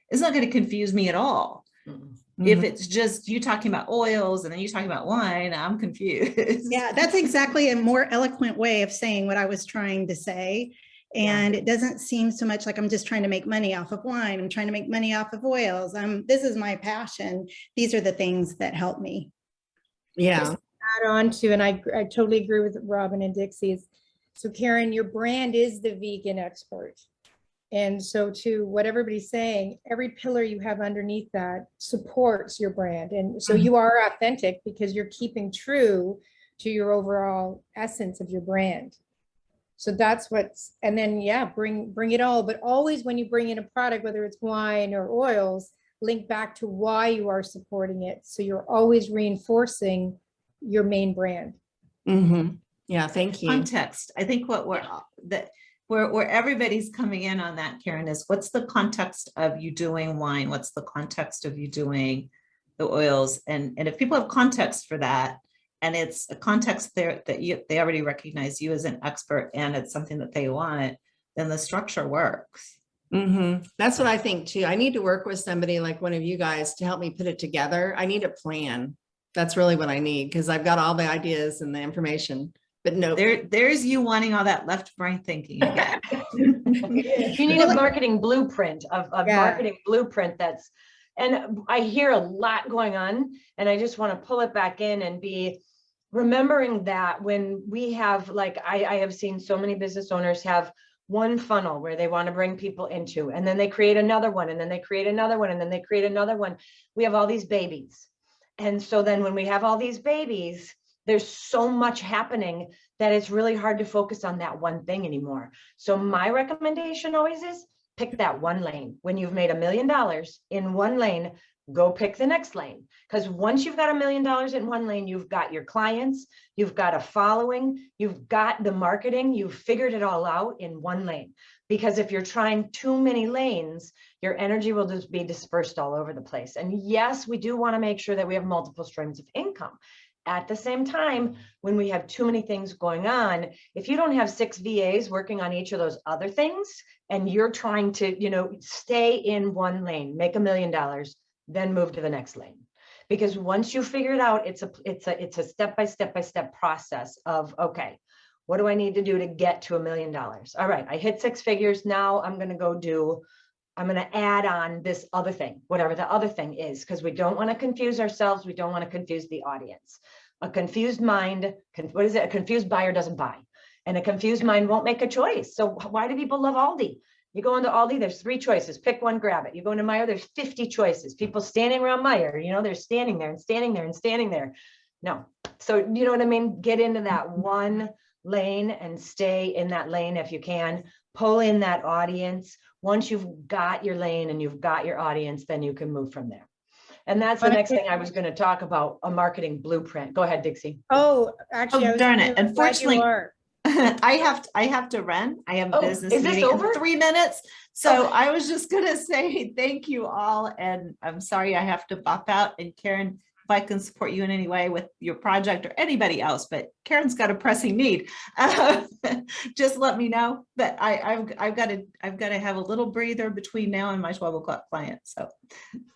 it's not going to confuse me at all. Mm-hmm. If it's just you talking about oils and then you talking about wine, I'm confused. Yeah, that's exactly a more eloquent way of saying what I was trying to say. And it doesn't seem so much like I'm just trying to make money off of wine. I'm trying to make money off of oils. This is my passion. These are the things that help me. Yeah. Just add on to, and I totally agree with Robin and Dixie's. So Karen, your brand is the vegan expert. And so to what everybody's saying, every pillar you have underneath that supports your brand. And so you are authentic because you're keeping true to your overall essence of your brand. So that's what's, and then, yeah, bring it all, but always when you bring in a product, whether it's wine or oils, link back to why you are supporting it. So you're always reinforcing your main brand. Mm-hmm. Yeah, thank you. Context. I think where everybody's coming in on that, Karen, is what's the context of you doing wine? What's the context of you doing the oils? And if people have context for that, and it's a context there that they already recognize you as an expert and it's something that they want, then the structure works. Mm-hmm. That's what I think too. I need to work with somebody like one of you guys to help me put it together. I need a plan. That's really what I need because I've got all the ideas and the information, but no. There's you wanting all that left brain thinking again. You need a marketing blueprint marketing blueprint and I hear a lot going on and I just want to pull it back in and be remembering that when we have, like, I have seen so many business owners have one funnel where they want to bring people into, and then they create another one, and then they create another one, and then they create another one. We have all these babies. And so then when we have all these babies, there's so much happening that it's really hard to focus on that one thing anymore. So my recommendation always is pick that one lane. When you've made $1 million in one lane, go pick the next lane. Because once you've got $1 million in one lane, you've got your clients, you've got a following, you've got the marketing, you've figured it all out in one lane. Because if you're trying too many lanes, your energy will just be dispersed all over the place. And yes, we do want to make sure that we have multiple streams of income. At the same time, when we have too many things going on, if you don't have 6 VAs working on each of those other things, and you're trying to, stay in one lane, make $1 million, then move to the next lane. Because once you figure it out, it's a step-by-step process of, okay, What do I need to do to get to $1 million? All right, I hit 6 figures. Now I'm going to add on this other thing, whatever the other thing is, because we don't want to confuse ourselves. We don't want to confuse the audience. A confused mind, what is it? A confused buyer doesn't buy, and a confused mind won't make a choice. So why do people love Aldi? You go into Aldi, there's 3 choices. Pick one, grab it. You go into Meijer, there's 50 choices. People standing around Meijer, they're standing there and standing there and standing there. No. So you know what I mean? Get into that one lane and stay in that lane if you can. Pull in that audience. Once you've got your lane and you've got your audience, then you can move from there. And that's the next thing I was going to talk about, a marketing blueprint. Go ahead, Dixie. Oh, actually, I was darn it. glad you Unfortunately, are. I have to run. I have a business is this meeting over? in 3 minutes. So I was just gonna say thank you all. And I'm sorry I have to bop out. And Karen, if I can support you in any way with your project or anybody else, but Karen's got a pressing need. Just let me know. But I've got to have a little breather between now and my 12 o'clock client. So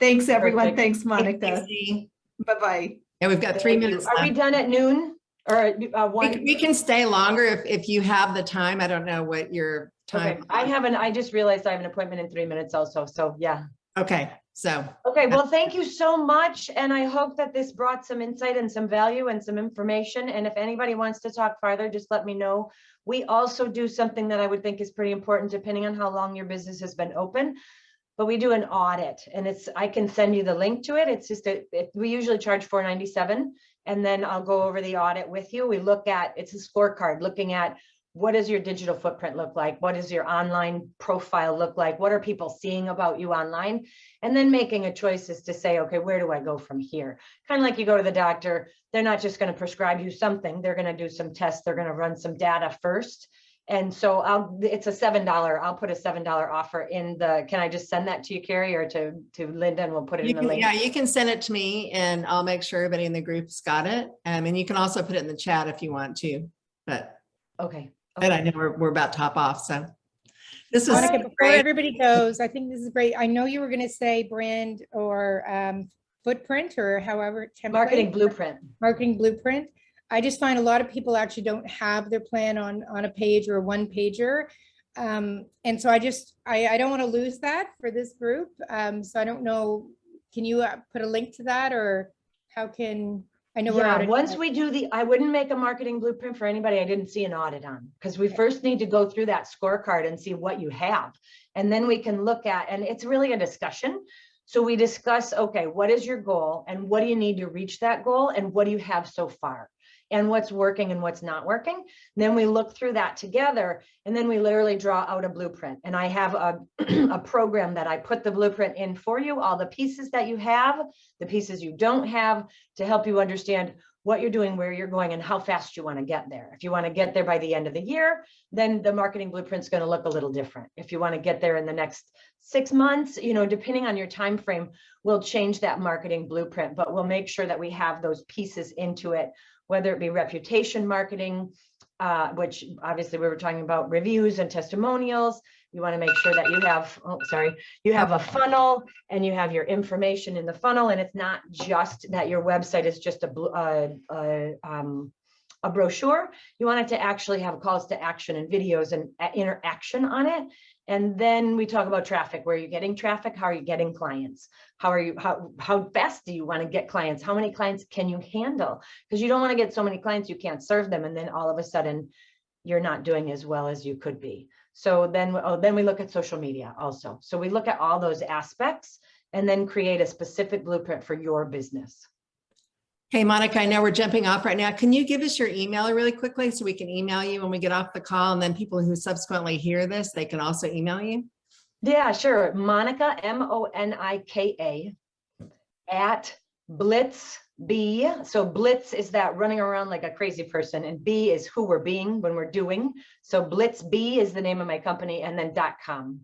thanks everyone. Perfect. Thanks, Monica. Dixie. Bye-bye. And we've got 3 minutes Are we left. done at noon or one? We can stay longer if you have the time. I don't know what your Okay, time. I just realized I have an appointment in 3 minutes also. So yeah. Okay, so Okay, well, thank you so much. And I hope that this brought some insight and some value and some information. And if anybody wants to talk farther, just let me know. We also do something that I would think is pretty important, depending on how long your business has been open. But we do an audit, and I can send you the link to it. It's just we usually charge $497, and then I'll go over the audit with you. We look at, it's a scorecard looking at what does your digital footprint look like? What does your online profile look like? What are people seeing about you online? And then making a choice is to say, okay, where do I go from here? Kind of like you go to the doctor, they're not just going to prescribe you something. They're going to do some tests. They're going to run some data first. And so it's a $7. I'll put a $7 offer in can I just send that to you, Carrie, or to Linda, and we'll put it in the link? yeah, you can send it to me and I'll make sure everybody in the group's got it. And you can also put it in the chat if you want to, but Okay. I know we're about to hop off. So this is Monica, before great. everybody goes, I think this is great. I know you were going to say brand or footprint or however. Template. Marketing blueprint. Marketing blueprint. I just find a lot of people actually don't have their plan on a page or a one pager. And so I don't want to lose that for this group. So I don't know, can you put a link to that, or how can, I know we're out of once time. we do I wouldn't make a marketing blueprint for anybody I didn't see an audit on, because we first need to go through that scorecard and see what you have. And then we can look at, and it's really a discussion. So we discuss, okay, what is your goal and what do you need to reach that goal? And what do you have so far? And what's working and what's not working. And then we look through that together, and then we literally draw out a blueprint. And I have a program that I put the blueprint in for you, all the pieces that you have, the pieces you don't have, to help you understand what you're doing, where you're going, and how fast you want to get there. If you want to get there by the end of the year, then the marketing blueprint is going to look a little different. If you want to get there in the next 6 months, depending on your time frame, we'll change that marketing blueprint, but we'll make sure that we have those pieces into it, whether it be reputation marketing, which obviously we were talking about reviews and testimonials. You want to make sure that you have a funnel and you have your information in the funnel, and it's not just that your website is just a brochure. You want it to actually have calls to action and videos and interaction on it. And then we talk about traffic. Where are you getting traffic? How are you getting clients? How fast do you want to get clients? How many clients can you handle? Because you don't want to get so many clients you can't serve them, and then all of a sudden you're not doing as well as you could be. So then we look at social media also. So we look at all those aspects and then create a specific blueprint for your business. Hey, Monica, I know we're jumping off right now. Can you give us your email really quickly so we can email you when we get off the call, and then people who subsequently hear this, they can also email you? Yeah, sure. Monica, MONIKA at Blitz B. So Blitz is that running around like a crazy person, and B is who we're being when we're doing. So Blitz B is the name of my company, and then .com.